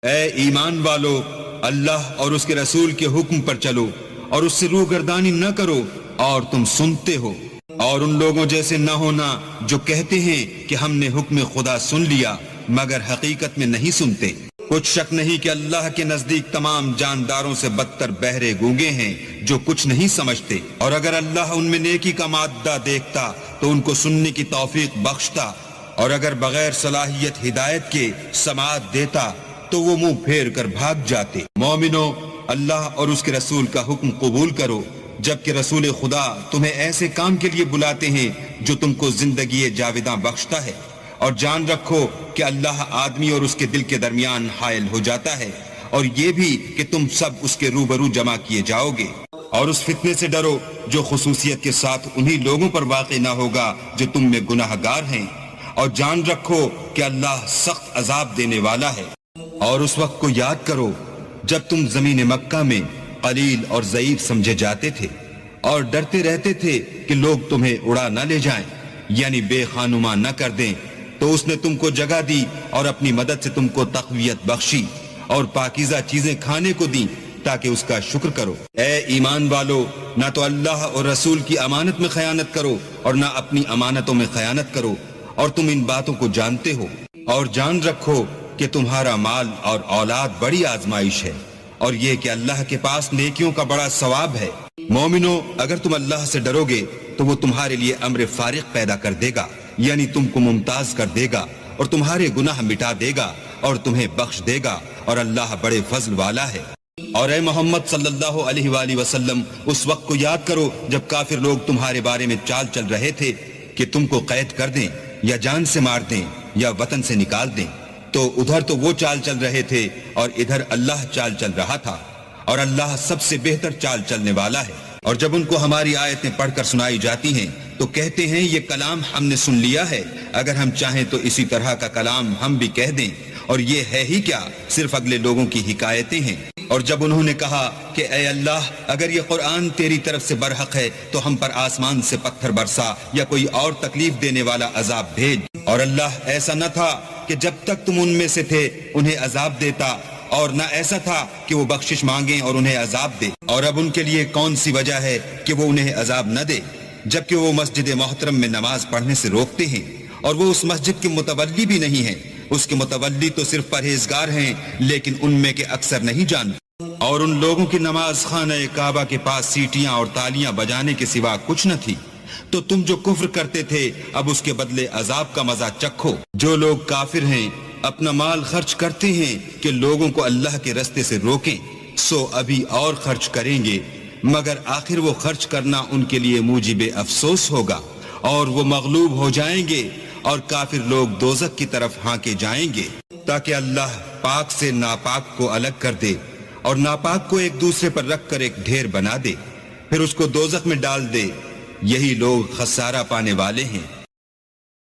اے ایمان والو، اللہ اور اس کے رسول کے حکم پر چلو اور اس سے روگردانی نہ کرو اور تم سنتے ہو، اور ان لوگوں جیسے نہ ہونا جو کہتے ہیں کہ ہم نے حکم خدا سن لیا مگر حقیقت میں نہیں سنتے۔ کچھ شک نہیں کہ اللہ کے نزدیک تمام جانداروں سے بدتر بہرے گونگے ہیں جو کچھ نہیں سمجھتے، اور اگر اللہ ان میں نیکی کا مادہ دیکھتا تو ان کو سننے کی توفیق بخشتا، اور اگر بغیر صلاحیت ہدایت کے سماعت دیتا تو وہ منہ پھیر کر بھاگ جاتے۔ مومنو، اللہ اور اس کے رسول کا حکم قبول کرو جبکہ رسول خدا تمہیں ایسے کام کے لیے بلاتے ہیں جو تم کو زندگی جاوداں بخشتا ہے، اور جان رکھو کہ اللہ آدمی اور اس کے دل کے درمیان حائل ہو جاتا ہے، اور یہ بھی کہ تم سب اس کے روبرو جمع کیے جاؤ گے، اور اس فتنے سے ڈرو جو خصوصیت کے ساتھ انہی لوگوں پر واقع نہ ہوگا جو تم میں گناہ گار ہیں، اور جان رکھو کہ اللہ سخت عذاب دینے والا ہے۔ اور اس وقت کو یاد کرو جب تم زمین مکہ میں قلیل اور ضعیف سمجھے جاتے تھے اور ڈرتے رہتے تھے کہ لوگ تمہیں اڑا نہ لے جائیں، یعنی بے خانما نہ کر دیں، تو اس نے تم کو جگہ دی اور اپنی مدد سے تم کو تقویت بخشی اور پاکیزہ چیزیں کھانے کو دیں تاکہ اس کا شکر کرو۔ اے ایمان والو، نہ تو اللہ اور رسول کی امانت میں خیانت کرو اور نہ اپنی امانتوں میں خیانت کرو، اور تم ان باتوں کو جانتے ہو، اور جان رکھو کہ تمہارا مال اور اولاد بڑی آزمائش ہے، اور یہ کہ اللہ کے پاس نیکیوں کا بڑا ثواب ہے۔ مومنو، اگر تم اللہ سے ڈرو گے تو وہ تمہارے لیے امر فارغ پیدا کر دے گا، یعنی تم کو ممتاز کر دے گا اور تمہارے گناہ مٹا دے گا اور تمہیں بخش دے گا، اور اللہ بڑے فضل والا ہے۔ اور اے محمد صلی اللہ علیہ وآلہ وسلم، اس وقت کو یاد کرو جب کافر لوگ تمہارے بارے میں چال چل رہے تھے کہ تم کو قید کر دیں یا جان سے مار دیں یا وطن سے نکال دیں، تو ادھر تو وہ چال چل رہے تھے اور ادھر اللہ چال چل رہا تھا، اور اللہ سب سے بہتر چال چلنے والا ہے۔ اور جب ان کو ہماری آیتیں پڑھ کر سنائی جاتی ہیں تو کہتے ہیں یہ کلام ہم نے سن لیا ہے، اگر ہم چاہیں تو اسی طرح کا کلام ہم بھی کہہ دیں، اور یہ ہے ہی کیا، صرف اگلے لوگوں کی حکایتیں ہیں۔ اور جب انہوں نے کہا کہ اے اللہ، اگر یہ قرآن تیری طرف سے برحق ہے تو ہم پر آسمان سے پتھر برسا یا کوئی اور تکلیف دینے والا عذاب بھیج، اور اللہ ایسا نہ تھا کہ جب تک تم ان میں سے تھے انہیں عذاب دیتا، اور نہ ایسا تھا کہ وہ بخشش مانگیں اور انہیں عذاب دے۔ اور اب ان کے لیے کون سی وجہ ہے کہ وہ انہیں عذاب نہ دے، جبکہ وہ مسجد محترم میں نماز پڑھنے سے روکتے ہیں، اور وہ اس مسجد کے متولی بھی نہیں ہیں، اس کے متولی تو صرف پرہیزگار ہیں لیکن ان میں کے اکثر نہیں جانتے۔ اور ان لوگوں کی نماز خانہ کعبہ کے پاس سیٹیاں اور تالیاں بجانے کے سوا کچھ نہ تھی، تو تم جو کفر کرتے تھے اب اس کے بدلے عذاب کا مزہ چکھو۔ جو لوگ کافر ہیں اپنا مال خرچ کرتے ہیں کہ لوگوں کو اللہ کے رستے سے روکیں، سو ابھی اور خرچ کریں گے، مگر آخر وہ خرچ کرنا ان کے لیے موجب افسوس ہوگا، اور وہ مغلوب ہو جائیں گے، اور کافر لوگ دوزخ کی طرف ہانکے جائیں گے، تاکہ اللہ پاک سے ناپاک کو الگ کر دے اور ناپاک کو ایک دوسرے پر رکھ کر ایک ڈھیر بنا دے، پھر اس کو دوزخ میں ڈال دے۔ یہی لوگ خسارہ پانے والے ہیں۔